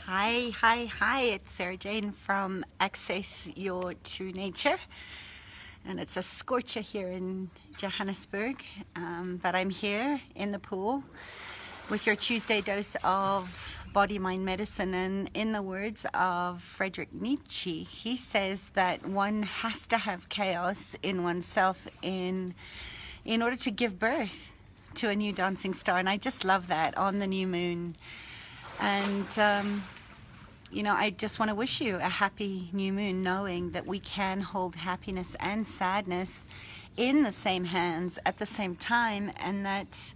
Hi, it's Sarah Jane from Access Your True Nature, and it's a scorcher here in Johannesburg, but I'm here in the pool with your Tuesday dose of body-mind medicine. And in the words of Friedrich Nietzsche, he says that one has to have chaos in oneself in order to give birth to a new dancing star. And I just love that on the new moon. And you know, I just want to wish you a happy new moon, knowing that we can hold happiness and sadness in the same hands at the same time, and that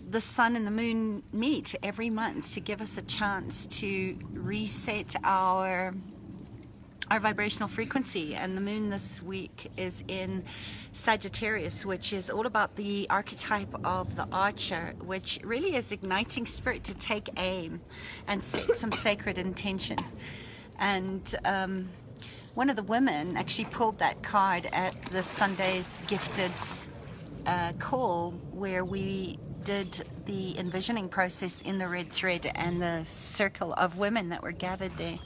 the sun and the moon meet every month to give us a chance to reset our vibrational frequency. And the moon this week is in Sagittarius, which is all about the archetype of the archer, which really is igniting spirit to take aim and set some sacred intention. And one of the women actually pulled that card at the Sunday's gifted call, where we did the envisioning process in the red thread and the circle of women that were gathered there.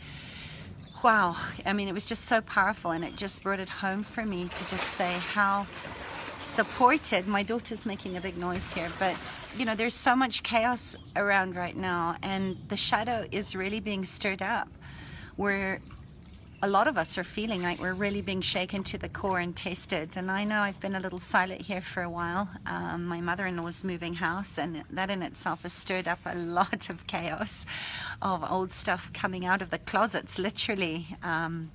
Wow, I mean, it was just so powerful, and it just brought it home for me to just say how supported. My daughter's making a big noise here, but you know, there's so much chaos around right now, and the shadow is really being stirred up, where a lot of us are feeling like we're really being shaken to the core and tested. And I know I've been a little silent here for a while. My mother-in-law's moving house, and that in itself has stirred up a lot of chaos, of old stuff coming out of the closets, literally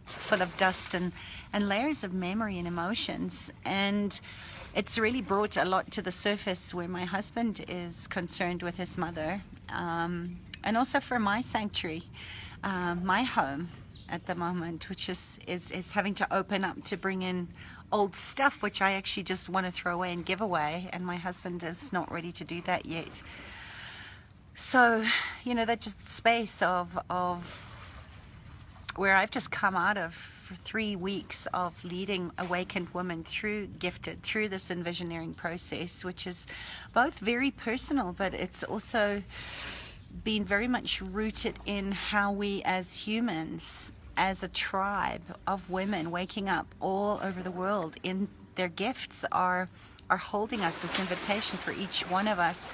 full of dust and layers of memory and emotions. And it's really brought a lot to the surface, where my husband is concerned with his mother, and also for my sanctuary, my home at the moment, which is having to open up to bring in old stuff, which I actually just want to throw away and give away, and my husband is not ready to do that yet. So, you know, that just space of where I've just come out of for 3 weeks of leading awakened women through gifted, through this envisioning process, which is both very personal, but it's also been very much rooted in how we as humans, as a tribe of women waking up all over the world in their gifts, are holding us this invitation for each one of us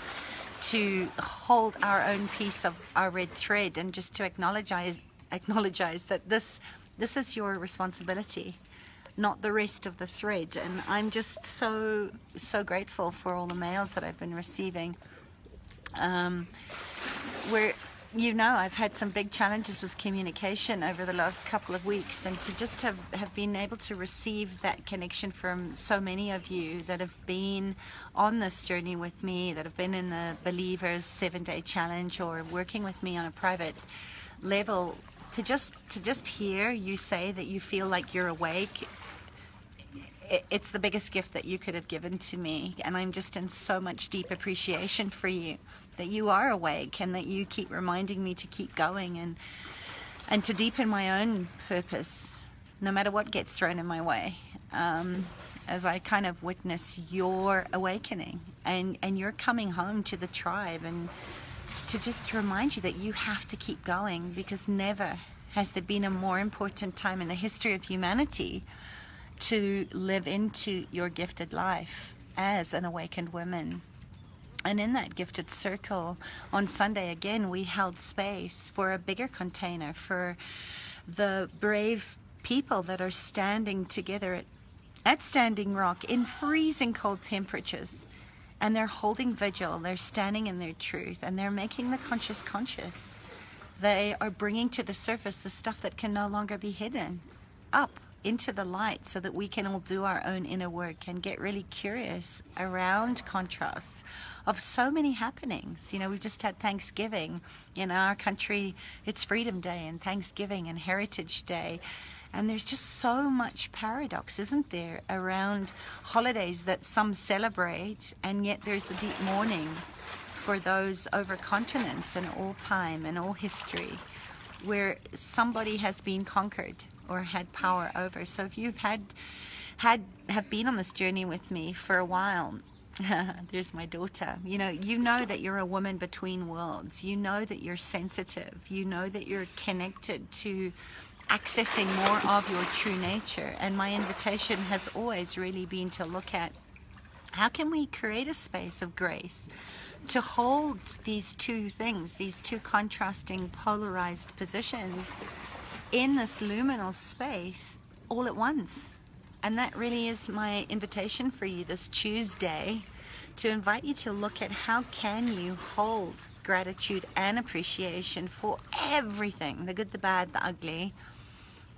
to hold our own piece of our red thread, and just to acknowledge that this is your responsibility, not the rest of the thread. And I'm just so grateful for all the mails that I've been receiving, where, you know, I've had some big challenges with communication over the last couple of weeks, and to just have been able to receive that connection from so many of you that have been on this journey with me, that have been in the Believers 7-day challenge, or working with me on a private level, to just hear you say that you feel like you're awake. It's the biggest gift that you could have given to me, and I'm just in so much deep appreciation for you, that you are awake and that you keep reminding me to keep going and to deepen my own purpose, no matter what gets thrown in my way, as I kind of witness your awakening and your coming home to the tribe, and to just remind you that you have to keep going, because never has there been a more important time in the history of humanity to live into your gifted life as an awakened woman. And in that gifted circle on Sunday, again, we held space for a bigger container for the brave people that are standing together at Standing Rock in freezing cold temperatures, and they're holding vigil, they're standing in their truth, and they're making the conscious. They are bringing to the surface the stuff that can no longer be hidden up into the light, so that we can all do our own inner work and get really curious around contrasts of so many happenings. You know, we've just had Thanksgiving in our country. It's Freedom Day and Thanksgiving and Heritage Day, and there's just so much paradox, isn't there, around holidays that some celebrate, and yet there's a deep mourning for those over continents and all time and all history, where somebody has been conquered or had power over. So if you've have been on this journey with me for a while, There's my daughter. You know that you're a woman between worlds. You know that you're sensitive. You know that you're connected to accessing more of your true nature. And my invitation has always really been to look at how can we create a space of grace to hold these two things, these two contrasting polarized positions in this luminal space all at once. And that really is my invitation for you this Tuesday, to invite you to look at how can you hold gratitude and appreciation for everything, the good, the bad, the ugly,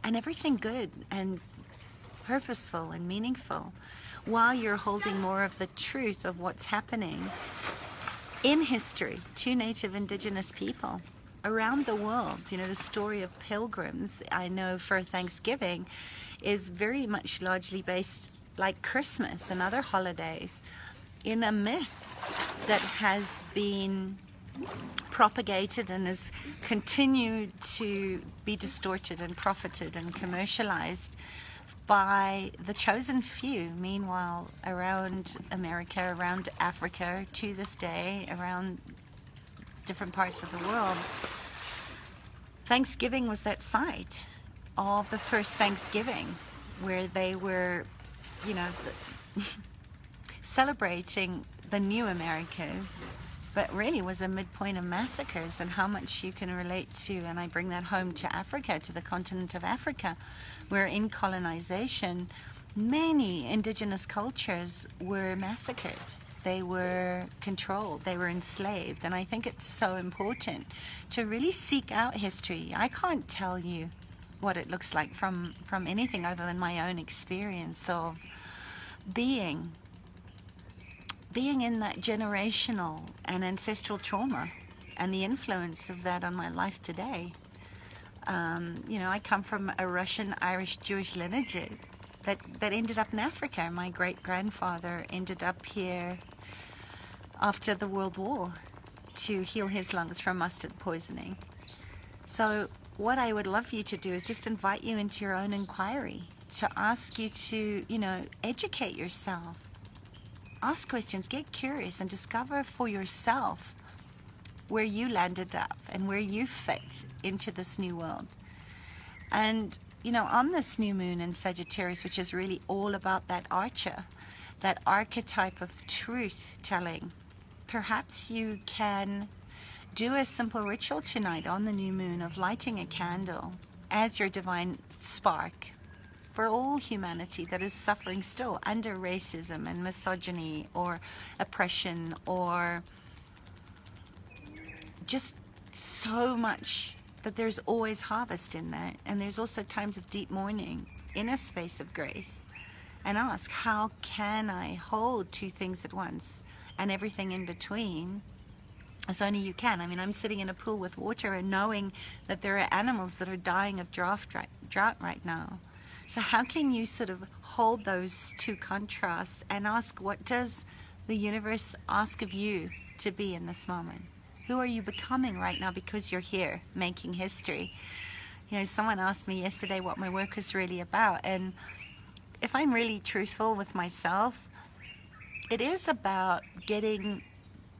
and everything good and purposeful and meaningful, while you're holding more of the truth of what's happening in history to Native Indigenous people around the world. The story of pilgrims, I know for Thanksgiving, is very much largely based, like Christmas and other holidays, in a myth that has been propagated and has continued to be distorted and profited and commercialized by the chosen few. Meanwhile, around America, around Africa, to this day, around different parts of the world, Thanksgiving was that site of the first Thanksgiving, where they were, celebrating the new Americas, but really was a midpoint of massacres, and how much you can relate to. And I bring that home to Africa, to the continent of Africa, where in colonization, many indigenous cultures were massacred. They were controlled, they were enslaved. And I think it's so important to really seek out history. I can't tell you what it looks like from anything other than my own experience of being in that generational and ancestral trauma and the influence of that on my life today. I come from a Russian, Irish, Jewish lineage that ended up in Africa. My great-grandfather ended up here after the World War to heal his lungs from mustard poisoning. So what I would love for you to do is just invite you into your own inquiry, to ask you to, educate yourself. Ask questions, get curious, and discover for yourself where you landed up and where you fit into this new world. And, on this new moon in Sagittarius, which is really all about that archer, that archetype of truth-telling, perhaps you can do a simple ritual tonight on the new moon of lighting a candle as your divine spark for all humanity that is suffering still under racism and misogyny or oppression, or just so much that there's always harvest in that. And there's also times of deep mourning in a space of grace. And ask, how can I hold two things at once and everything in between as only you can? I mean, I'm sitting in a pool with water and knowing that there are animals that are dying of drought right now. So how can you sort of hold those two contrasts and ask, what does the universe ask of you to be in this moment? Who are you becoming right now because you're here making history? Someone asked me yesterday what my work is really about, and if I'm really truthful with myself, it is about getting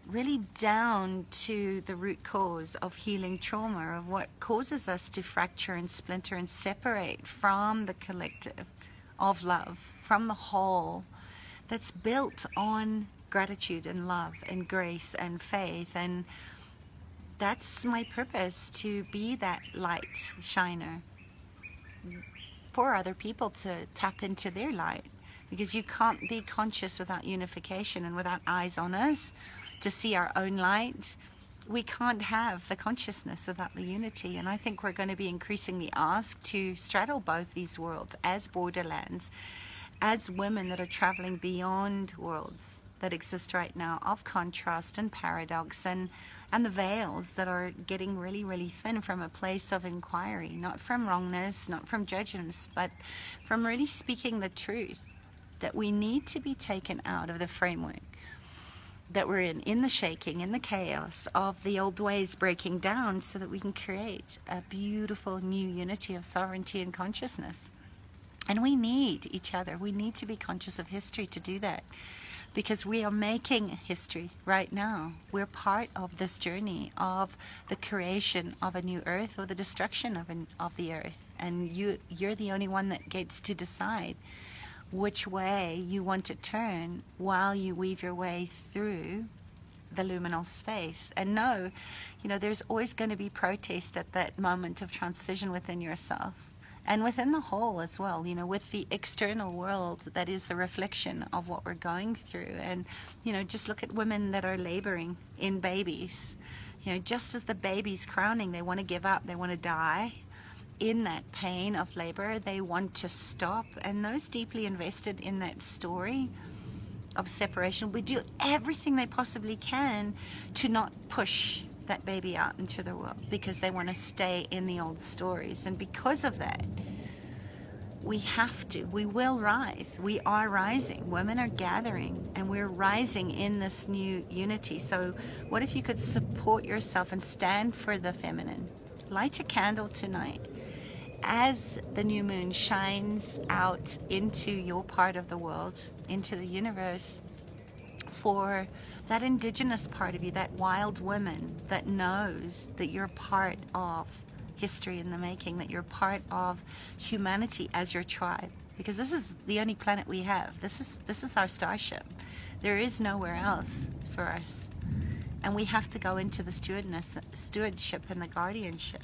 really down to the root cause of healing trauma, of what causes us to fracture and splinter and separate from the collective of love, from the whole that's built on gratitude and love and grace and faith. And that's my purpose, to be that light shiner for other people to tap into their light, because you can't be conscious without unification and without eyes on us to see our own light. We can't have the consciousness without the unity. And I think we're going to be increasingly asked to straddle both these worlds as borderlands, as women that are traveling beyond worlds that exist right now of contrast and paradox, and the veils that are getting really, really thin from a place of inquiry, not from wrongness, not from judgments, but from really speaking the truth, that we need to be taken out of the framework that we're in the shaking, in the chaos of the old ways breaking down, so that we can create a beautiful new unity of sovereignty and consciousness. And we need each other. We need to be conscious of history to do that. because we are making history right now. We're part of this journey of the creation of a new earth or the destruction of the earth. And you're the only one that gets to decide which way you want to turn while you weave your way through the liminal space. And know, there's always going to be protest at that moment of transition within yourself. And within the whole as well, with the external world that is the reflection of what we're going through. And, just look at women that are laboring in babies. Just as the baby's crowning, they want to give up, they want to die. In that pain of labor, they want to stop. And those deeply invested in that story of separation will do everything they possibly can to not push that baby out into the world, because they want to stay in the old stories. And because of that, we will rise. We are rising. Women are gathering, and we're rising in this new unity. So what if you could support yourself and stand for the feminine? Light a candle tonight as the new moon shines out into your part of the world, into the universe, for that indigenous part of you, that wild woman that knows that you're part of history in the making, that you're part of humanity as your tribe. Because this is the only planet we have. This is our starship. There is nowhere else for us. And we have to go into the stewardship and the guardianship.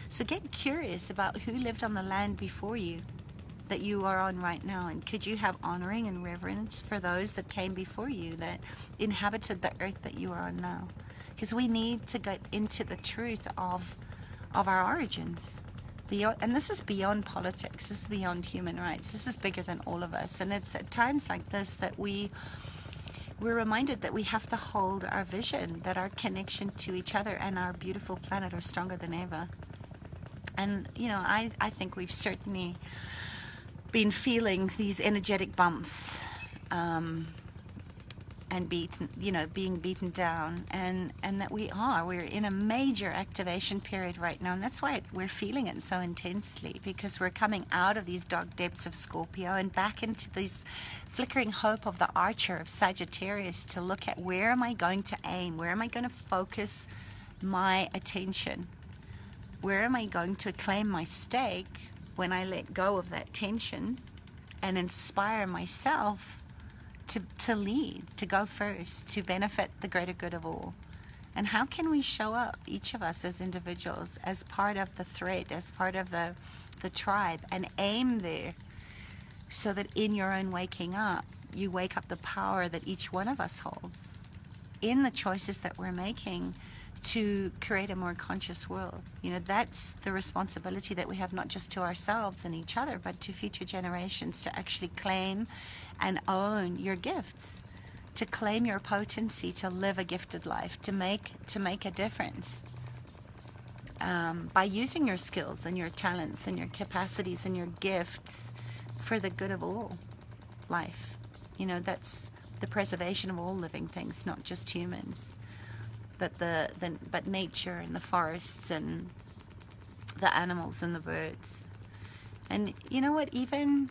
So get curious about who lived on the land before you that you are on right now, and could you have honoring and reverence for those that came before you, that inhabited the earth that you are on now? Because we need to get into the truth of our origins. And this is beyond politics, this is beyond human rights, this is bigger than all of us. And it's at times like this that we're reminded that we have to hold our vision, that our connection to each other and our beautiful planet are stronger than ever. And I think we've certainly been feeling these energetic bumps, and being beaten down, and that we're in a major activation period right now. And that's why we're feeling it so intensely, because we're coming out of these dark depths of Scorpio and back into this flickering hope of the archer of Sagittarius, to look at, where am I going to aim? Where am I going to focus my attention? Where am I going to claim my stake when I let go of that tension and inspire myself to lead, to go first, to benefit the greater good of all? And how can we show up, each of us as individuals, as part of the thread, as part of the tribe, and aim there, so that in your own waking up, you wake up the power that each one of us holds in the choices that we're making to create a more conscious world. That's the responsibility that we have, not just to ourselves and each other, but to future generations, to actually claim and own your gifts, to claim your potency, to live a gifted life, to make a difference, by using your skills and your talents and your capacities and your gifts for the good of all life. That's the preservation of all living things, not just humans, but nature and the forests and the animals and the birds. And you know what, even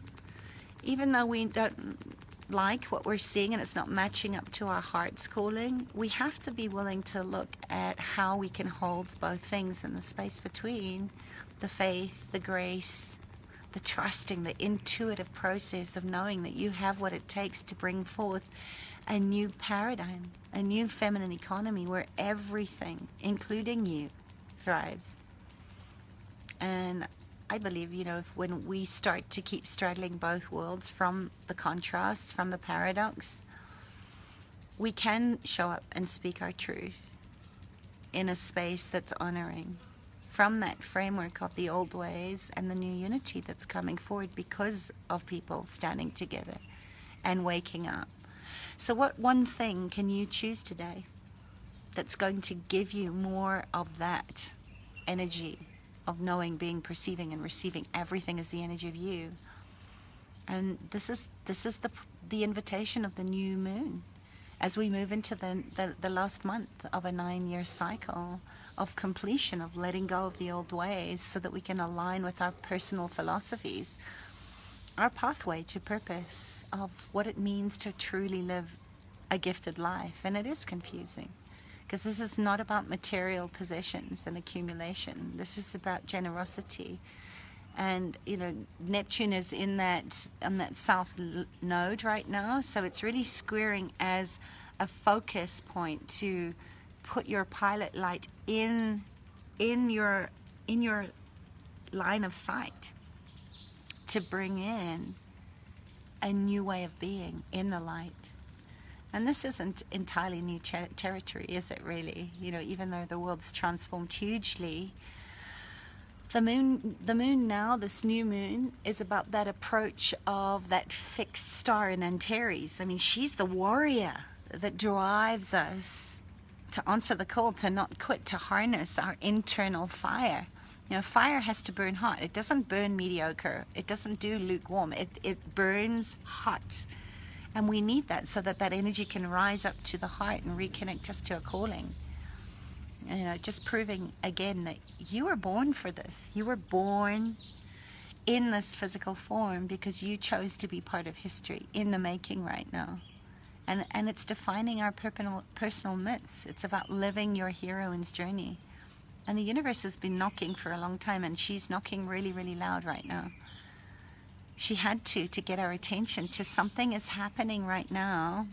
though we don't like what we're seeing and it's not matching up to our heart's calling, we have to be willing to look at how we can hold both things in the space between: the faith, the grace, the trusting, the intuitive process of knowing that you have what it takes to bring forth a new paradigm, a new feminine economy where everything, including you, thrives. And I believe, when we start to keep straddling both worlds, from the contrasts, from the paradox, we can show up and speak our truth in a space that's honoring, from that framework of the old ways and the new unity that's coming forward because of people standing together and waking up. So what one thing can you choose today that's going to give you more of that energy of knowing, being, perceiving, and receiving everything as the energy of you? And this is the invitation of the new moon as we move into the last month of a 9-year cycle of completion, of letting go of the old ways, so that we can align with our personal philosophies, our pathway to purpose of what it means to truly live a gifted life. And it is confusing, because this is not about material possessions and accumulation. This is about generosity. And you know, Neptune is in that on that south node right now, so it's really squaring as a focus point to put your pilot light in your line of sight, to bring in a new way of being in the light. And this isn't entirely new territory, is it really? You know, even though the world's transformed hugely, the moon now, this new moon, is about that approach of that fixed star in Antares. I mean, she's the warrior that drives us to answer the call, to not quit, to harness our internal fire. You know, fire has to burn hot. It doesn't burn mediocre. It doesn't do lukewarm. It burns hot. And we need that so that that energy can rise up to the heart and reconnect us to a calling. You know, just proving again that you were born for this. You were born in this physical form because you chose to be part of history in the making right now. And it's defining our personal myths. It's about living your heroine's journey. And the universe has been knocking for a long time, and she's knocking really, really loud right now. She had to get our attention to something is happening right now,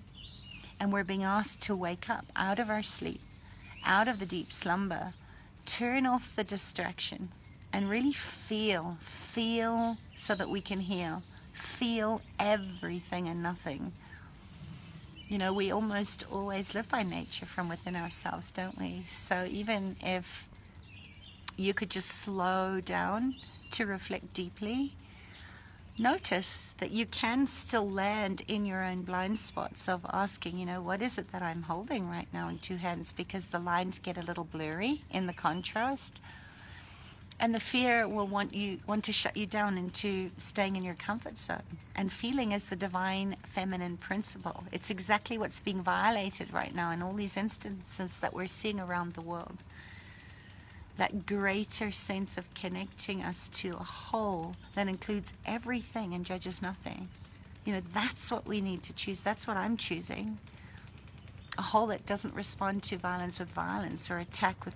and we're being asked to wake up out of our sleep, out of the deep slumber, turn off the distractions, and really feel so that we can heal. Feel everything and nothing. You know, we almost always live by nature from within ourselves, don't we? So even if you could just slow down to reflect deeply, notice that you can still land in your own blind spots of asking, you know, what is it that I'm holding right now in two hands? Because the lines get a little blurry in the contrast. And the fear will want to shut you down into staying in your comfort zone and feeling as the divine feminine principle. It's exactly what's being violated right now in all these instances that we're seeing around the world. That greater sense of connecting us to a whole that includes everything and judges nothing. You know, that's what we need to choose. That's what I'm choosing. A whole that doesn't respond to violence with violence, or attack with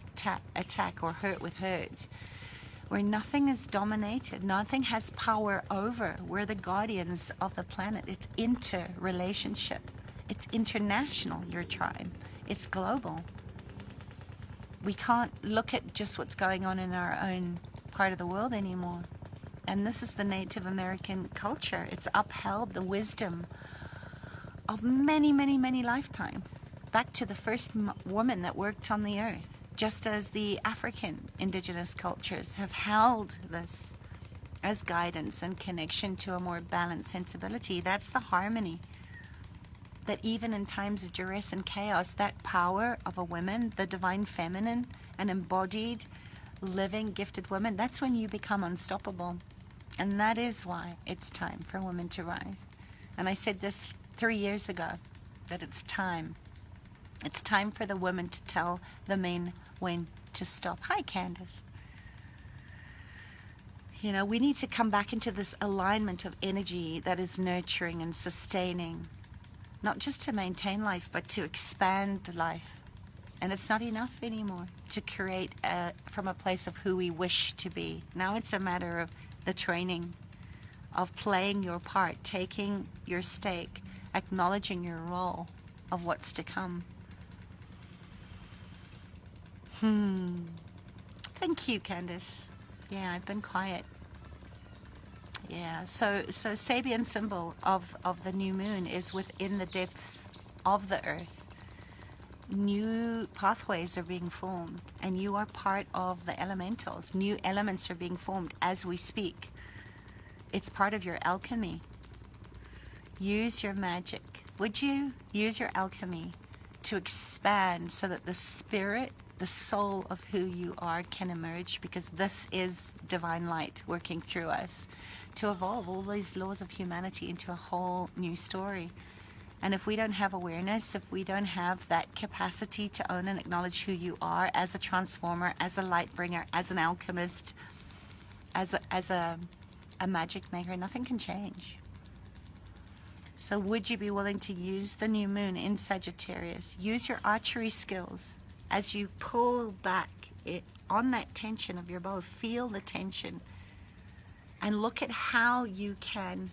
attack, or hurt with hurt. Where nothing is dominated, nothing has power over. We're the guardians of the planet. It's interrelationship. It's international, your tribe. It's global. We can't look at just what's going on in our own part of the world anymore. And this is the Native American culture. It's upheld the wisdom of many, many, many lifetimes. Back to the first woman that worked on the earth. Just as the African indigenous cultures have held this as guidance and connection to a more balanced sensibility. That's the harmony. That even in times of duress and chaos, that power of a woman, the divine feminine, an embodied, living, gifted woman, that's when you become unstoppable. And that is why it's time for women to rise. And I said this 3 years ago, that it's time. It's time for the women to tell the men when to stop. Hi, Candace. You know, we need to come back into this alignment of energy that is nurturing and sustaining, not just to maintain life, but to expand life. And it's not enough anymore to create from a place of who we wish to be. Now it's a matter of the training, of playing your part, taking your stake, acknowledging your role of what's to come. Thank you, Candace. Yeah, I've been quiet. Yeah, so Sabian symbol of the new moon is within the depths of the earth. New pathways are being formed, and you are part of the elementals. New elements are being formed as we speak. It's part of your alchemy. Use your magic. Would you use your alchemy to expand so that the spirit, the soul of who you are can emerge, because this is divine light working through us to evolve all these laws of humanity into a whole new story. And if we don't have awareness, if we don't have that capacity to own and acknowledge who you are as a transformer, as a light bringer, as an alchemist, as a magic maker, nothing can change. So would you be willing to use the new moon in Sagittarius? Use your archery skills as you pull back on that tension of your bow. Feel the tension and look at how you can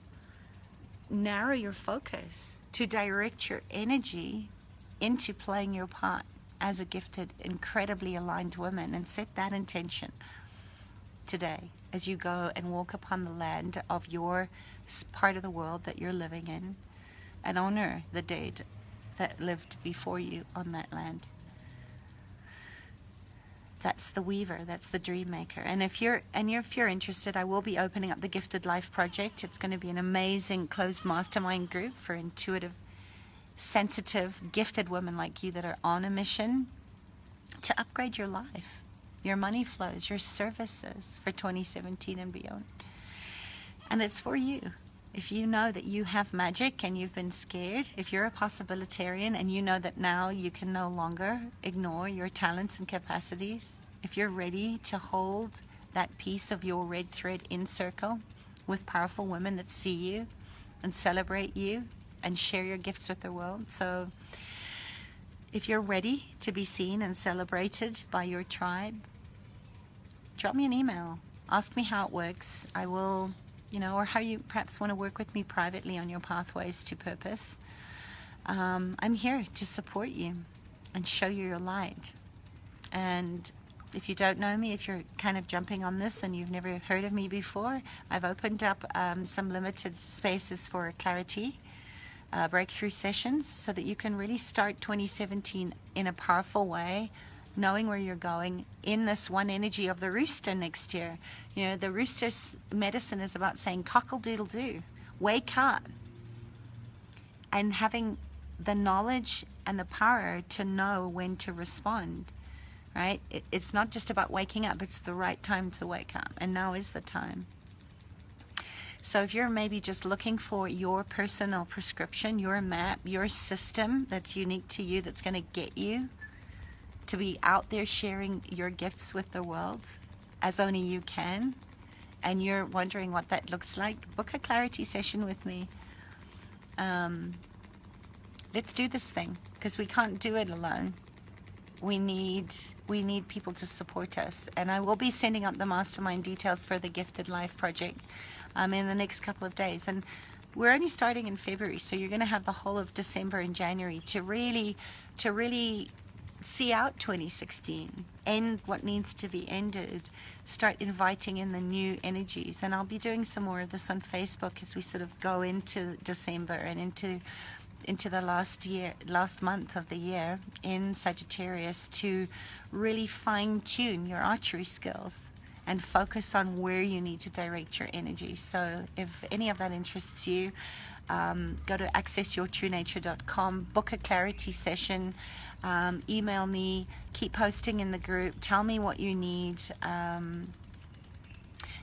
narrow your focus to direct your energy into playing your part as a gifted, incredibly aligned woman, and set that intention today as you go and walk upon the land of your part of the world that you're living in, and honor the dead that lived before you on that land. That's the weaver, that's the dream maker. And if you're interested, I will be opening up the Gifted Life Project. It's going to be an amazing closed mastermind group for intuitive, sensitive, gifted women like you that are on a mission to upgrade your life, your money flows, your services for 2017 and beyond. And it's for you. If you know that you have magic and you've been scared, if you're a possibilitarian and you know that now you can no longer ignore your talents and capacities, if you're ready to hold that piece of your red thread in circle with powerful women that see you and celebrate you and share your gifts with the world. So if you're ready to be seen and celebrated by your tribe, drop me an email. Ask me how it works. I will, or how you perhaps want to work with me privately on your pathways to purpose. I'm here to support you and show you your light. And if you don't know me, if you're kind of jumping on this and you've never heard of me before, I've opened up some limited spaces for clarity, breakthrough sessions, so that you can really start 2017 in a powerful way, knowing where you're going in this one energy of the rooster next year. The rooster's medicine is about saying cockle-doodle-doo, wake up, and having the knowledge and the power to know when to respond, right? It's not just about waking up, it's the right time to wake up, and now is the time. So if you're maybe just looking for your personal prescription, your map, your system that's unique to you, that's going to get you to be out there sharing your gifts with the world as only you can, and you're wondering what that looks like, book a clarity session with me. Let's do this thing, because we can't do it alone. We need people to support us, and I will be sending out the mastermind details for the Gifted Life Project in the next couple of days. And we're only starting in February, so you're going to have the whole of December and January to really see out 2016, end what needs to be ended, start inviting in the new energies. And I'll be doing some more of this on Facebook as we sort of go into December and into the last month of the year in Sagittarius, to really fine-tune your archery skills and focus on where you need to direct your energy. So if any of that interests you, go to accessyourtruenature.com, book a clarity session, email me, keep posting in the group, tell me what you need,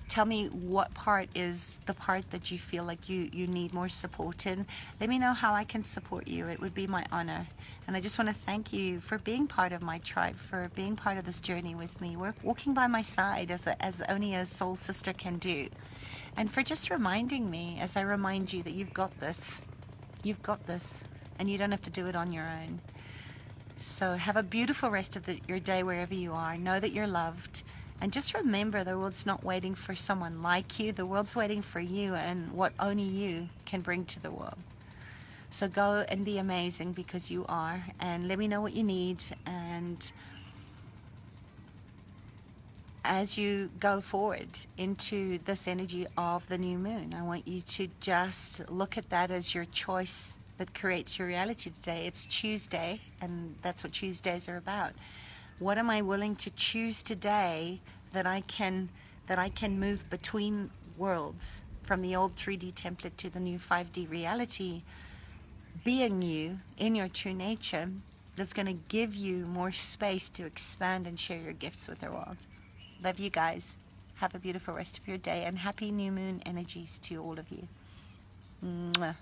tell me what part is the part that you feel like you need more support in. Let me know how I can support you. It would be my honor. And I just want to thank you for being part of my tribe, for being part of this journey with me. We're walking by my side as only a soul sister can do. And for just reminding me, as I remind you, that you've got this. You've got this. And you don't have to do it on your own. So have a beautiful rest of your day wherever you are. Know that you're loved. And just remember, the world's not waiting for someone like you. The world's waiting for you and what only you can bring to the world. So go and be amazing, because you are. And let me know what you need. And as you go forward into this energy of the new moon, I want you to just look at that as your choice that creates your reality today. It's Tuesday, and that's what Tuesdays are about. What am I willing to choose today that I can move between worlds, from the old 3D template to the new 5D reality, being you in your true nature, that's going to give you more space to expand and share your gifts with the world. Love you guys. Have a beautiful rest of your day, and happy new moon energies to all of you. Mwah.